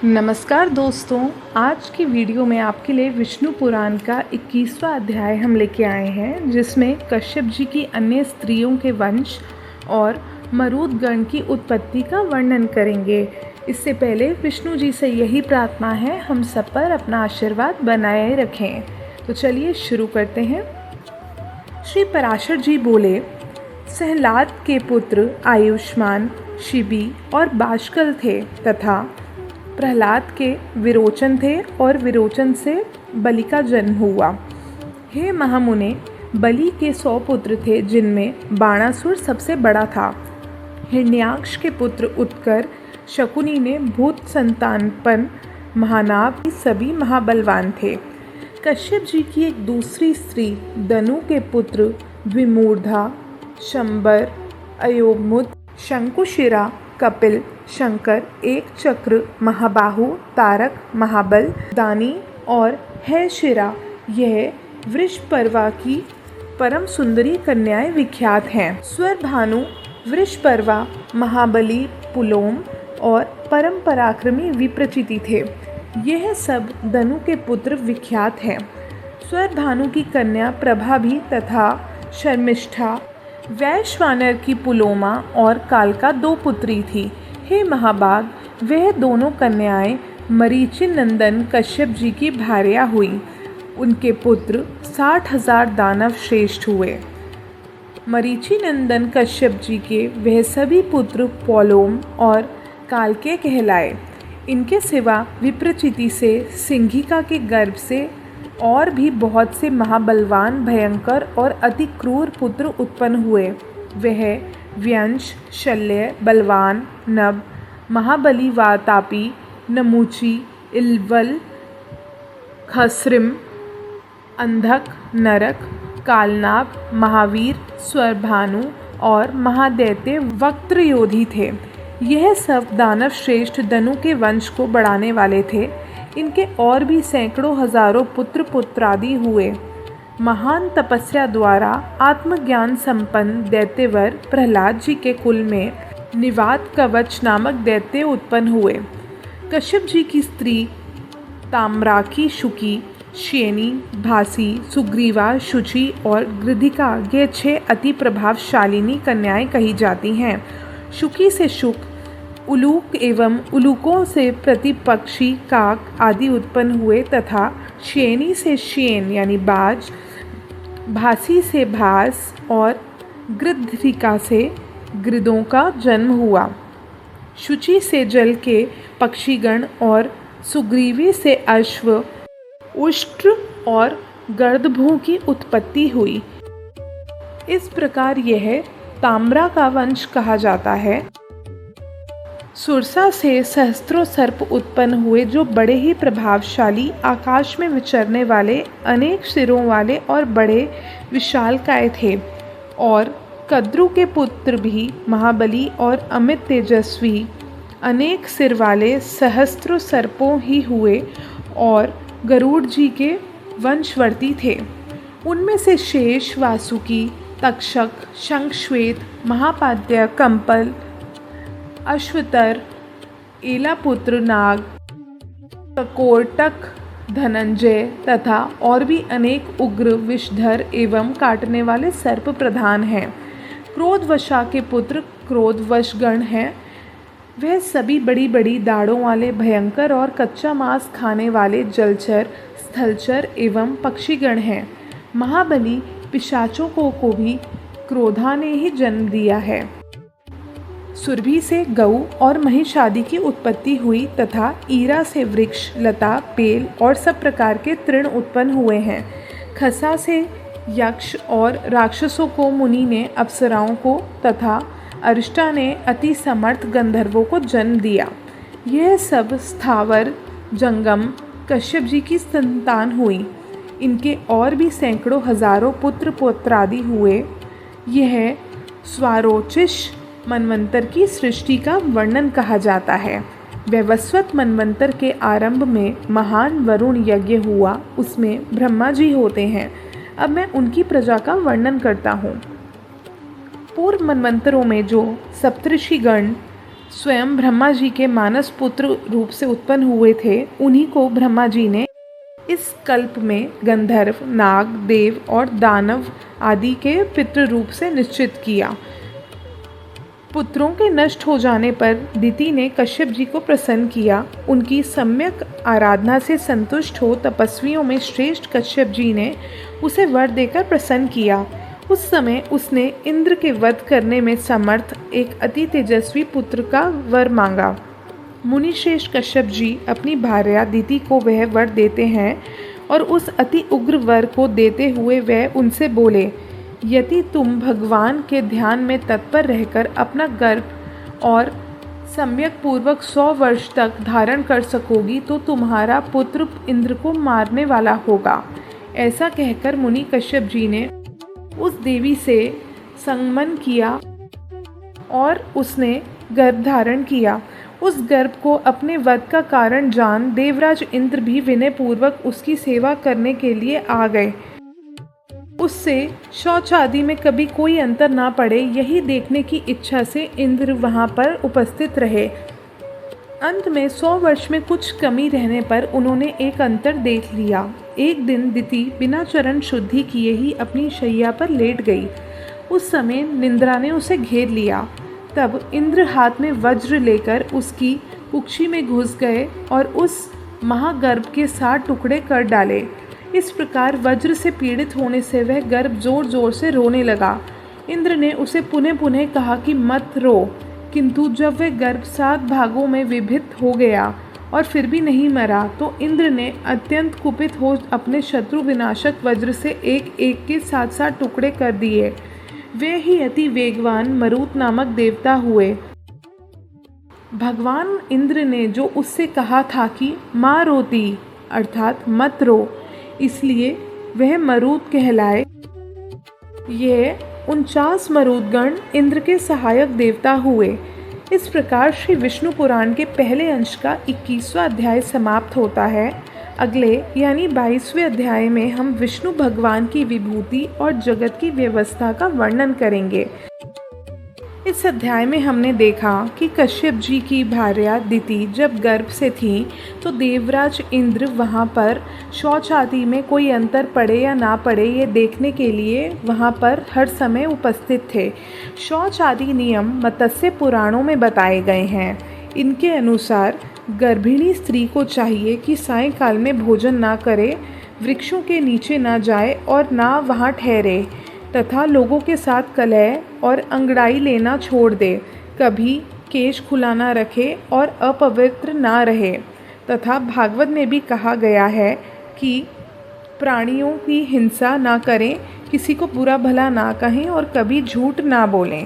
नमस्कार दोस्तों, आज की वीडियो में आपके लिए विष्णु पुराण का 21वां अध्याय हम लेके आए हैं, जिसमें कश्यप जी की अन्य स्त्रियों के वंश और मरुदगण की उत्पत्ति का वर्णन करेंगे। इससे पहले विष्णु जी से यही प्रार्थना है, हम सब पर अपना आशीर्वाद बनाए रखें। तो चलिए शुरू करते हैं। श्री पराशर जी बोले, सहलाद के पुत्र आयुष्मान, शिबी और बाष्कल थे तथा प्रहलाद के विरोचन थे और विरोचन से बलि का जन्म हुआ। हे महामुने, बलि के 100 पुत्र थे, जिनमें बाणासुर सबसे बड़ा था। हिरण्याक्ष के पुत्र उत्कर, शकुनी ने भूत संतानपन, महानाभ सभी महाबलवान थे। कश्यप जी की एक दूसरी स्त्री दनु के पुत्र द्विमूर्धा, शंबर, अयोमुद, शंकुशिरा, कपिल, शंकर, एक चक्र, महाबाहु, तारक, महाबल, दानी और है शिरा, यह वृषपर्वा की परम सुंदरी कन्याएं विख्यात हैं। स्वरभानु, वृषपर्वा, महाबली, पुलोम और परम पराक्रमी विप्रचिति थे। यह सब दनु के पुत्र विख्यात हैं। स्वरभानु की कन्या प्रभा भी तथा शर्मिष्ठा, वैश्वानर की पुलोमा और कालका 2 पुत्री थी। हे महाभाग, वह दोनों कन्याएं मरीचि नंदन कश्यप जी की भार्या हुई। उनके पुत्र 60,000 दानव श्रेष्ठ हुए। मरीचि नंदन कश्यप जी के वह सभी पुत्र पौलोम और कालके कहलाए। इनके सिवा विप्रचिति से, सिंघिका के गर्भ से और भी बहुत से महाबलवान, भयंकर और अति क्रूर पुत्र उत्पन्न हुए। वह व्यंश, शल्य, बलवान, नभ, महाबली, वातापी, नमूची, इल्वल, खस्रिम, अंधक, नरक, कालनाभ, महावीर, स्वरभानु और महादैत्य वक्त्रयोधी थे। यह सब दानव श्रेष्ठ दनु के वंश को बढ़ाने वाले थे। इनके और भी सैकड़ों हजारों पुत्र पुत्रादि हुए। महान तपस्या द्वारा आत्मज्ञान संपन्न दैत्यवर प्रहलाद जी के कुल में निवात कवच नामक दैत्य उत्पन्न हुए। कश्यप जी की स्त्री ताम्राकी, शुकी, श्येनी, भासी, सुग्रीवा, शुचि और गृधिका, ये 6 अति प्रभावशालिनी कन्याएं कही जाती हैं। शुकी से शुक, उलूक एवं उलूकों से प्रतिपक्षी, काक आदि उत्पन्न हुए तथा श्येनी से श्येन यानी बाज, भासी से भास और गृध्रिका से गृदों का जन्म हुआ। शुचि से जल के पक्षीगण और सुग्रीवी से अश्व, उष्ट्र और गर्दभों की उत्पत्ति हुई। इस प्रकार यह ताम्रा का वंश कहा जाता है। सुरसा से सहस्त्रों सर्प उत्पन्न हुए, जो बड़े ही प्रभावशाली, आकाश में विचरने वाले, अनेक सिरों वाले और बड़े विशालकाय थे। और कद्रु के पुत्र भी महाबली और अमित तेजस्वी, अनेक सिर वाले सहस्त्रों सर्पों ही हुए और गरुड़ जी के वंशवर्ती थे। उनमें से शेष, वासुकी, तक्षक, शंखश्वेत, महापाद्य, कंपल, अश्वतर, एलापुत्र, नाग, ककोटक, धनंजय तथा और भी अनेक उग्र, विषधर एवं काटने वाले सर्प प्रधान हैं। क्रोधवशा के पुत्र क्रोधवशगण हैं। वह सभी बड़ी बड़ी दाढ़ों वाले, भयंकर और कच्चा मांस खाने वाले जलचर, स्थलचर एवं पक्षीगण हैं। महाबली पिशाचों को भी क्रोधा ने ही जन्म दिया है। सुरभि से गऊ और महिष आदि की उत्पत्ति हुई तथा ईरा से वृक्ष, लता, पेल और सब प्रकार के तृण उत्पन्न हुए हैं। खसा से यक्ष और राक्षसों को मुनि ने, अप्सराओं को तथा अरिष्टा ने अति समर्थ गंधर्वों को जन्म दिया। यह सब स्थावर जंगम कश्यप जी की संतान हुई। इनके और भी सैकड़ों हजारों पुत्र पुत्रादि हुए। यह स्वारोचिष मनवंतर की सृष्टि का वर्णन कहा जाता है। वैवस्वत मनवंतर के आरंभ में महान वरुण यज्ञ हुआ, उसमें ब्रह्मा जी होते हैं। अब मैं उनकी प्रजा का वर्णन करता हूँ। पूर्व मनवंतरों में जो सप्तऋषिगण स्वयं ब्रह्मा जी के मानस पुत्र रूप से उत्पन्न हुए थे, उन्हीं को ब्रह्मा जी ने इस कल्प में गंधर्व, नाग, देव और दानव आदि के पितृ रूप से निश्चित किया। पुत्रों के नष्ट हो जाने पर दिति ने कश्यप जी को प्रसन्न किया। उनकी सम्यक आराधना से संतुष्ट हो तपस्वियों में श्रेष्ठ कश्यप जी ने उसे वर देकर प्रसन्न किया। उस समय उसने इंद्र के वध करने में समर्थ एक अति तेजस्वी पुत्र का वर मांगा। मुनिश्रेष्ठ कश्यप जी अपनी भार्या दिति को वह वर देते हैं और उस अति उग्र वर को देते हुए वह उनसे बोले, यदि तुम भगवान के ध्यान में तत्पर रहकर अपना गर्भ और सम्यक पूर्वक 100 वर्ष तक धारण कर सकोगी तो तुम्हारा पुत्र इंद्र को मारने वाला होगा। ऐसा कहकर मुनि कश्यप जी ने उस देवी से संगमन किया और उसने गर्भ धारण किया। उस गर्भ को अपने वध का कारण जान देवराज इंद्र भी विनय पूर्वक उसकी सेवा करने के लिए आ गए। उससे शौच आदि में कभी कोई अंतर ना पड़े, यही देखने की इच्छा से इंद्र वहाँ पर उपस्थित रहे। अंत में 100 वर्ष में कुछ कमी रहने पर उन्होंने एक अंतर देख लिया। एक दिन दिति बिना चरण शुद्धि किए ही अपनी शैया पर लेट गई। उस समय निंद्रा ने उसे घेर लिया। तब इंद्र हाथ में वज्र लेकर उसकी कुक्षी में घुस गए और उस महागर्भ के 7 टुकड़े कर डाले। इस प्रकार वज्र से पीड़ित होने से वह गर्भ जोर जोर से रोने लगा। इंद्र ने उसे पुनः पुनः कहा कि मत रो, किंतु जब वह गर्भ 7 भागों में विभक्त हो गया और फिर भी नहीं मरा तो इंद्र ने अत्यंत कुपित हो अपने शत्रु विनाशक वज्र से एक एक के 7 टुकड़े कर दिए। वे ही अति वेगवान मरुत नामक देवता हुए। भगवान इंद्र ने जो उससे कहा था कि माँ रोती अर्थात मत रो, इसलिए वह मरुत कहलाए। यह 49 मरुदगण इंद्र के सहायक देवता हुए। इस प्रकार श्री विष्णु पुराण के पहले अंश का 21वां अध्याय समाप्त होता है। अगले यानी 22वें अध्याय में हम विष्णु भगवान की विभूति और जगत की व्यवस्था का वर्णन करेंगे। इस अध्याय में हमने देखा कि कश्यप जी की भार्या दिति जब गर्भ से थी तो देवराज इंद्र वहाँ पर शौच आदि में कोई अंतर पड़े या ना पड़े ये देखने के लिए वहाँ पर हर समय उपस्थित थे। शौच आदि नियम मत्स्य पुराणों में बताए गए हैं। इनके अनुसार गर्भिणी स्त्री को चाहिए कि सायंकाल में भोजन ना करे, वृक्षों के नीचे ना जाए और ना वहाँ ठहरे तथा लोगों के साथ कलह और अंगड़ाई लेना छोड़ दे, कभी केश खुला ना रखे और अपवित्र ना रहे। तथा भागवत में भी कहा गया है कि प्राणियों की हिंसा ना करें, किसी को बुरा भला ना कहें और कभी झूठ ना बोलें।